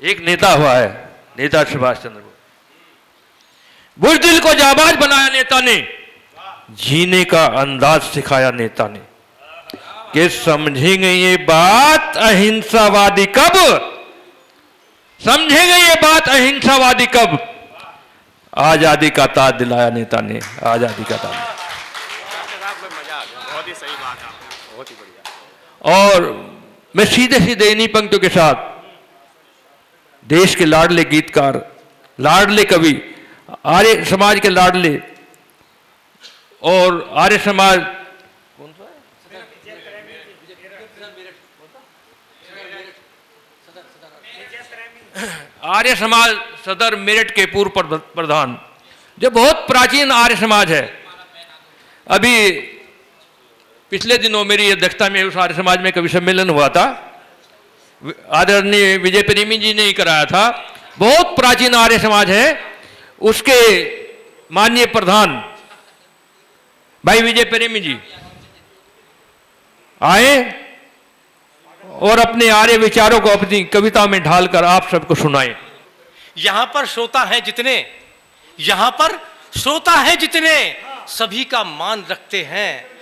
एक नेता हुआ है, नेता सुभाष चंद्र बोस। बुज़दिल को जाबाज बनाया नेता ने, जीने का अंदाज सिखाया नेता ने। कि समझेंगे ये बात अहिंसावादी कब, समझेंगे ये बात अहिंसावादी कब, आजादी का ताज दिलाया नेता ने, आजादी का ताज। बहुत ही सही बात है, बहुत ही बढ़िया। और मैं सीधे सीधे इन्हीं पंक्तियों के साथ देश के लाडले गीतकार, लाडले कवि, आर्य समाज के लाडले और आर्य समाज कौन सा है, आर्य समाज सदर मेरठ के पूर्व प्रधान, जो बहुत प्राचीन आर्य समाज है। अभी पिछले दिनों मेरी अध्यक्षता में उस आर्य समाज में कवि सम्मेलन हुआ था, आदरणीय विजय प्रेमी जी ने ही कराया था। बहुत प्राचीन आर्य समाज है, उसके माननीय प्रधान भाई विजय प्रेमी जी आए और अपने आर्य विचारों को अपनी कविता में ढालकर आप सबको सुनाए। यहां पर श्रोता हैं जितने, यहां पर श्रोता हैं जितने, सभी का मान रखते हैं,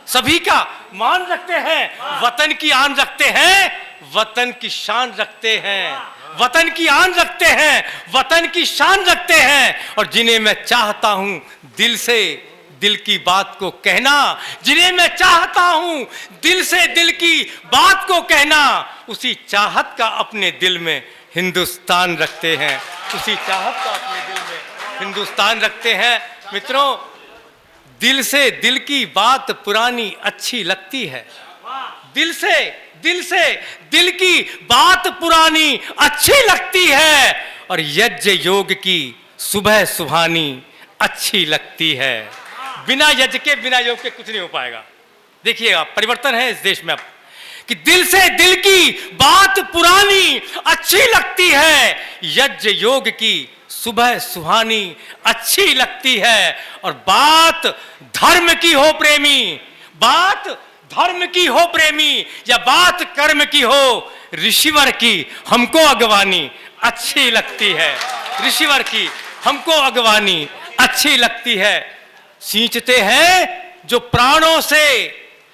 सभी का मान रखते हैं, वतन की आन रखते हैं, वतन की शान रखते हैं, वतन की आन रखते हैं, वतन की शान रखते हैं। और जिन्हें मैं चाहता हूं दिल से दिल की बात को कहना, जिन्हें मैं चाहता हूं दिल से दिल की बात को कहना, उसी चाहत का अपने दिल में हिंदुस्तान रखते हैं, उसी चाहत का अपने दिल में हिंदुस्तान रखते हैं। मित्रों, दिल से दिल की बात पुरानी अच्छी लगती है, दिल से दिल की बात पुरानी अच्छी लगती है, और यज्ञ योग की सुबह सुहानी अच्छी लगती है। बिना यज्ञ के, बिना योग के कुछ नहीं हो पाएगा। देखिएगा, परिवर्तन है इस देश में अब कि दिल से दिल की बात पुरानी अच्छी लगती है, यज्ञ योग की सुबह सुहानी अच्छी लगती है। और बात धर्म की हो प्रेमी, बात धर्म की हो प्रेमी, या बात कर्म की हो, ऋषिवर की हमको अगवानी अच्छी लगती है, ऋषिवर की हमको अगवानी अच्छी लगती है। सींचते हैं जो प्राणों से,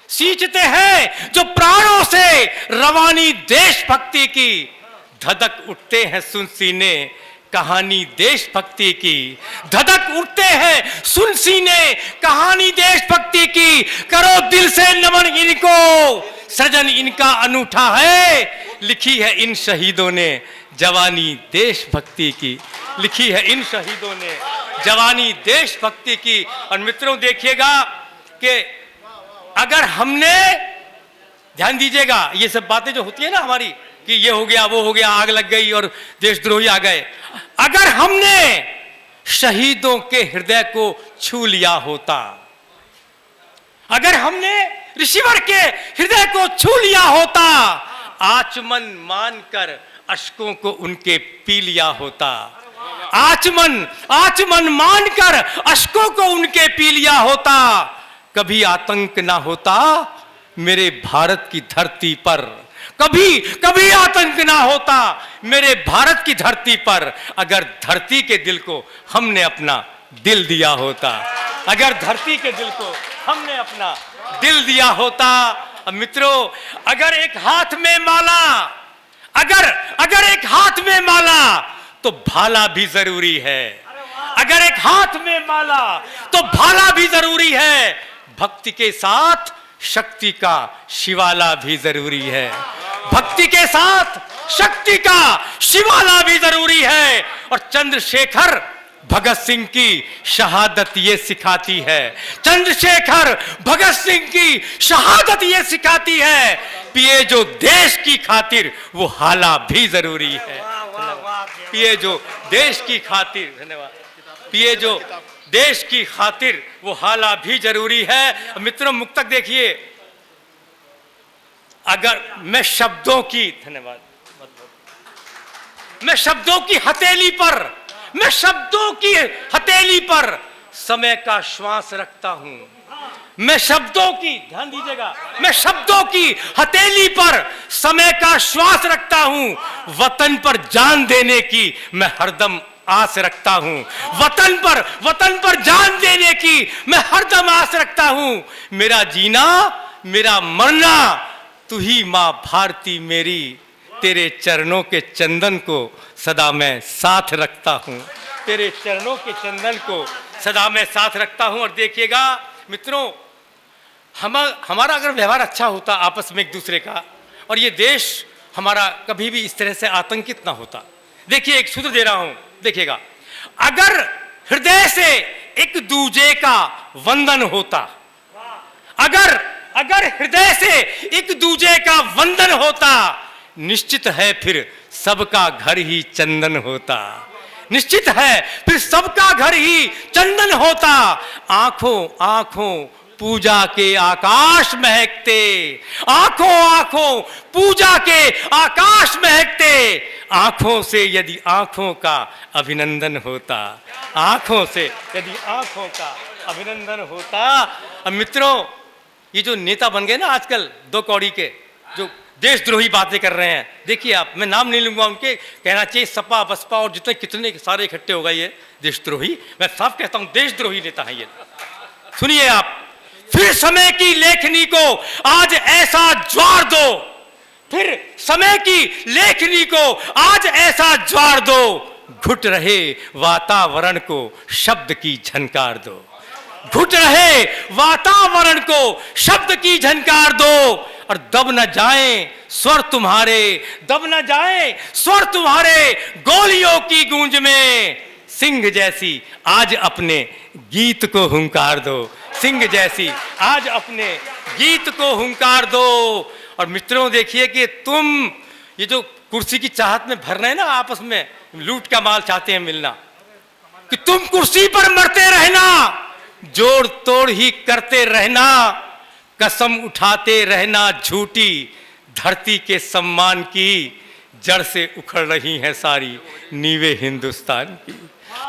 सींचते हैं जो प्राणों से रवानी देशभक्ति की, धधक उठते हैं सुन सीने कहानी देशभक्ति की, धधक उठते हैं सुन सीने कहानी देशभक्ति की। करो दिल से नमन इनको, सृजन इनका अनूठा है, लिखी है इन शहीदों ने जवानी देशभक्ति की, लिखी है इन शहीदों ने जवानी देशभक्ति की। और मित्रों देखिएगा कि अगर हमने, ध्यान दीजिएगा, ये सब बातें जो होती है ना हमारी कि ये हो गया वो हो गया, आग लग गई और देशद्रोही आ गए, अगर हमने शहीदों के हृदय को छू लिया होता, अगर हमने ऋषिवर के हृदय को छू लिया होता, आचमन मानकर अश्कों को उनके पी लिया होता, आचमन मानकर अश्कों को उनके पी लिया होता, कभी आतंक ना होता मेरे भारत की धरती पर, कभी आतंक ना होता मेरे भारत की धरती पर, अगर धरती के दिल को हमने अपना दिल दिया होता, अगर धरती के दिल को हमने अपना दिल दिया होता। अब मित्रों, अगर एक हाथ में माला, अगर एक हाथ में माला तो भाला भी जरूरी है, अगर एक हाथ में माला तो भाला भी जरूरी है। भक्ति के साथ शक्ति का शिवाला भी जरूरी है, भक्ति के साथ शक्ति का शिवाला भी जरूरी है। और चंद्रशेखर भगत सिंह की शहादत ये सिखाती है, चंद्रशेखर भगत सिंह की शहादत ये सिखाती है, पिए जो देश की खातिर वो हाला भी जरूरी है, पिए जो देश की खातिर, धन्यवाद, पिए जो देश की खातिर वो हाला भी जरूरी है। मित्रों, मुक्तक देखिए, अगर मैं शब्दों की, धन्यवाद, मैं शब्दों की हथेली पर, मैं शब्दों की हथेली पर समय का श्वास रखता हूं, मैं शब्दों की, ध्यान दीजिएगा, मैं शब्दों की हथेली पर समय का श्वास रखता हूं। वतन पर जान देने की मैं हरदम आस रखता हूं। वतन पर जान देने की मैं हरदम आस रखता हूं। मेरा जीना मेरा मरना तू ही मां भारती मेरी, तेरे चरणों के चंदन को सदा मैं साथ रखता हूं। तेरे चरणों के चंदन को सदा मैं साथ रखता हूं। और देखिएगा मित्रों, हमारा अगर व्यवहार अच्छा होता आपस में एक दूसरे का, और ये देश हमारा कभी भी इस तरह से आतंकित ना होता। देखिए एक सूत्र दे रहा हूं, देखिएगा, अगर हृदय से एक दूजे का वंदन होता, अगर हृदय से एक दूजे का वंदन होता, निश्चित है फिर सबका घर ही चंदन होता। निश्चित है फिर सबका घर ही चंदन होता। आंखों आंखों पूजा के आकाश महकते, आंखों आंखों पूजा के आकाश महकते। आंखों से यदि आंखों का अभिनंदन होता, आंखों से यदि आंखों का अभिनंदन होता। अब मित्रों, ये जो नेता बन गए ना आजकल, दो कौड़ी के, जो देशद्रोही बातें कर रहे हैं, देखिए आप, मैं नाम नहीं लूंगा उनके, कहना चाहिए सपा बसपा और जितने कितने सारे इकट्ठे हो गए ये देशद्रोही। मैं साफ कहता हूं देशद्रोही नेता है ये। सुनिए आप, फिर समय की लेखनी को आज ऐसा ज्वार दो, फिर समय की लेखनी को आज ऐसा ज्वार दो, घुट रहे वातावरण को शब्द की झनकार दो। घुट रहे वातावरण को शब्द की झनकार दो। और दब न जाए स्वर तुम्हारे, दब न जाए स्वर तुम्हारे गोलियों की गूंज में। सिंह जैसी आज अपने गीत को हुंकार दो, सिंह जैसी आज अपने गीत को हुंकार दो। और मित्रों देखिए कि तुम ये जो कुर्सी की चाहत में भर रहे हैं ना, आपस में लूट का माल चाहते हैं मिलना, कि तुम कुर्सी पर मरते रहना, जोड़ तोड़ ही करते रहना, कसम उठाते रहना झूठी, धरती के सम्मान की जड़ से उखड़ रही है सारी नींवें हिंदुस्तान की।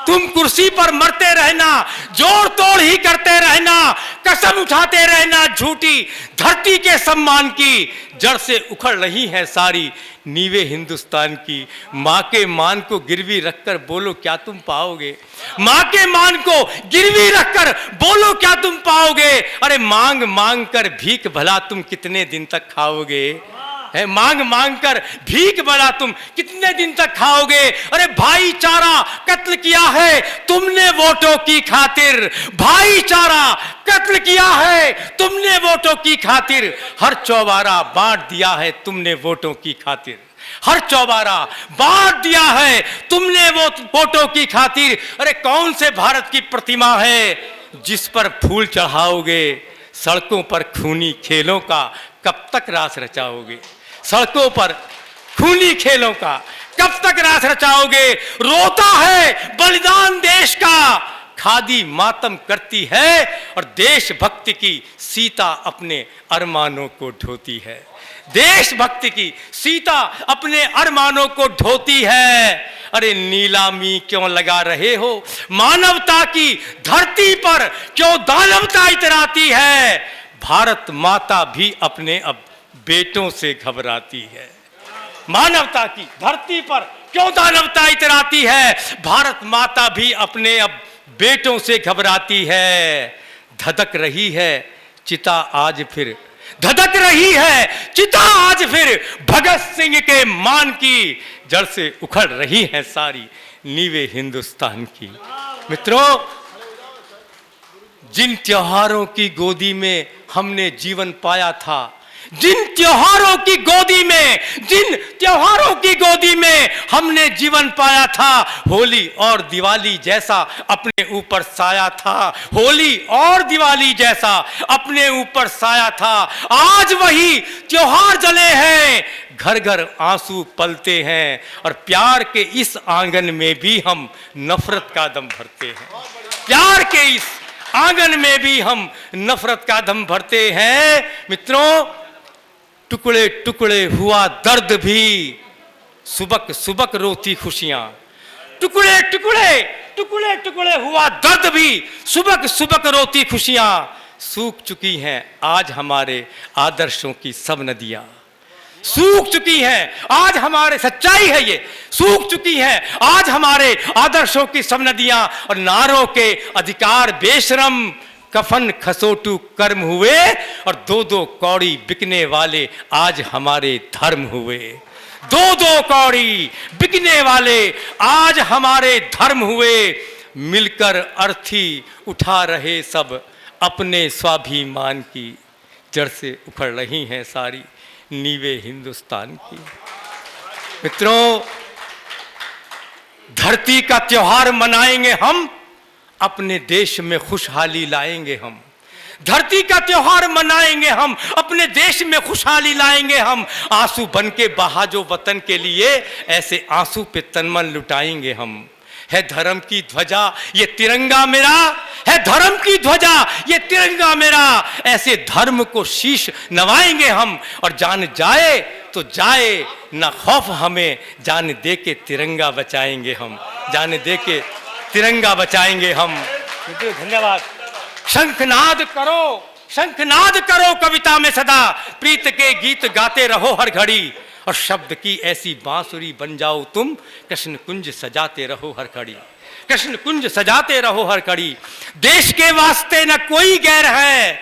तुम कुर्सी पर मरते रहना, जोड़ तोड़ ही करते रहना, कसम उठाते रहना झूठी, धरती के सम्मान की जड़ से उखड़ रही है सारी नींवें हिंदुस्तान की। माँ के मान को गिरवी रखकर बोलो क्या तुम पाओगे, माँ के मान को गिरवी रखकर बोलो क्या तुम पाओगे। अरे मांग मांग कर भीख भला तुम कितने दिन तक खाओगे, है मांग मांग कर भीख भला तुम कितने दिन तक खाओगे। अरे भाईचारा कत्ल किया है तुमने वोटों की खातिर, भाईचारा कत्ल किया है तुमने वोटों की खातिर, हर चौबारा बांट दिया है तुमने वोटों की खातिर, हर चौबारा बांट दिया है तुमने वो वोटों की खातिर। अरे कौन से भारत की प्रतिमा है जिस पर फूल चढ़ाओगे, सड़कों पर खूनी खेलों का कब तक रास रचाओगे, सड़कों पर खूनी खेलों का कब तक रास रचाओगे। रोता है बलिदान देश का, खादी मातम करती है और देशभक्ति की सीता अपने अरमानों को ढोती है, देशभक्ति की सीता अपने अरमानों को ढोती है। अरे नीलामी क्यों लगा रहे हो, मानवता की धरती पर क्यों दानवता इतराती है। भारत माता भी अपने अब बेटों से घबराती है, मानवता की धरती पर क्यों दानवता इतराती है। भारत माता भी अपने अब बेटों से घबराती है। धधक रही है चिता आज फिर, धधक रही है चिता आज फिर, भगत सिंह के मान की जड़ से उखड़ रही है सारी नींवें हिंदुस्तान की। मित्रों, जिन त्योहारों की गोदी में हमने जीवन पाया था, जिन त्योहारों की गोदी में, जिन त्योहारों की गोदी में हमने जीवन पाया था, होली और दिवाली जैसा अपने ऊपर साया था, होली और दिवाली जैसा अपने ऊपर साया था। आज वही त्योहार जले हैं, घर घर आंसू पलते हैं और प्यार के इस आंगन में भी हम नफरत का दम भरते हैं, प्यार के इस आंगन में भी हम नफरत का दम भरते हैं। मित्रों, टुकड़े टुकड़े हुआ दर्द भी, सुबक सुबक रोती खुशियां, टुकड़े टुकड़े टुकड़े टुकड़े हुआ दर्द भी, सुबक सुबक रोती खुशियां। सूख चुकी हैं आज हमारे आदर्शों की सब नदियां, सूख चुकी हैं आज हमारे, सच्चाई है ये, सूख चुकी हैं आज हमारे आदर्शों की सब नदियां, और नारों के अधिकार बेशरम कफन खसोटू कर्म हुए, और दो दो कौड़ी बिकने वाले आज हमारे धर्म हुए, दो दो कौड़ी बिकने वाले आज हमारे धर्म हुए, मिलकर अर्थी उठा रहे सब अपने स्वाभिमान की, जड़ से उखड़ रही हैं सारी नीवे हिंदुस्तान की। मित्रों, धरती का त्योहार मनाएंगे हम, अपने देश में खुशहाली लाएंगे हम, धरती का त्योहार मनाएंगे हम, अपने देश में खुशहाली लाएंगे हम, आंसू बन के बहा जो वतन के लिए, ऐसे आंसू पे तन मन लुटाएंगे हम। है धर्म की ध्वजा ये तिरंगा मेरा, है धर्म की ध्वजा ये तिरंगा मेरा, ऐसे धर्म को शीश नवाएंगे हम, और जान जाए तो जाए ना खौफ हमें, जान दे के तिरंगा बचाएंगे हम, जान दे के तिरंगा बचाएंगे हम। धन्यवाद। शंखनाद करो, शंखनाद करो कविता में सदा, प्रीत के गीत गाते रहो हर घड़ी, और शब्द की ऐसी बांसुरी बन जाओ तुम, कृष्ण कुंज सजाते रहो हर घड़ी, कृष्ण कुंज सजाते रहो हर घड़ी। देश के वास्ते न कोई गैर है,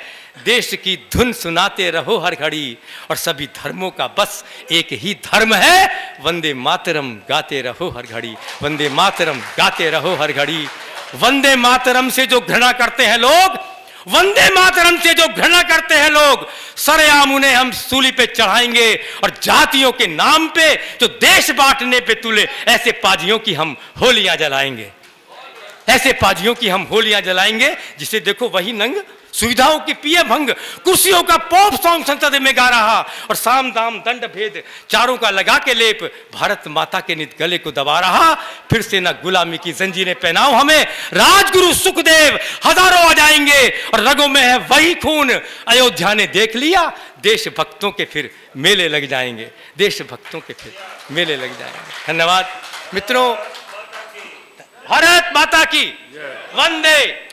देश की धुन सुनाते रहो हर घड़ी, और सभी धर्मों का बस एक ही धर्म है, वंदे मातरम गाते रहो हर घड़ी, वंदे मातरम गाते रहो हर घड़ी। वंदे मातरम से जो घृणा करते हैं लोग, वंदे मातरम से जो घृणा करते हैं लोग, सरेआम उन्हें हम सूली पे चढ़ाएंगे, और जातियों के नाम पे जो देश बांटने पे तुले, ऐसे पाजियों की हम होलियां जलाएंगे, ऐसे पाजियों की हम होलियां जलाएंगे, जिसे देखो वही नंग सुविधाओं की पिए भंग, कुर्सियों का पॉप सॉन्ग संसद में गा रहा, और साम दाम दंड भेद चारों का लगा के लेप, भारत माता के नित गले को दबा रहा। फिर से ना गुलामी की जंजीरें पहनाओ हमें, राजगुरु सुखदेव हजारों आ जाएंगे, और रगों में है वही खून, अयोध्या ने देख लिया, देशभक्तों के फिर मेले लग जाएंगे, देशभक्तों के फिर मेले लग जाएंगे। धन्यवाद मित्रों, भारत माता की वंदे।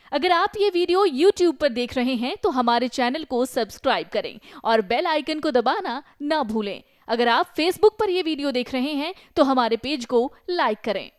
अगर आप ये वीडियो YouTube पर देख रहे हैं तो हमारे चैनल को सब्सक्राइब करें और बेल आइकन को दबाना ना भूलें। अगर आप Facebook पर ये वीडियो देख रहे हैं तो हमारे पेज को लाइक करें।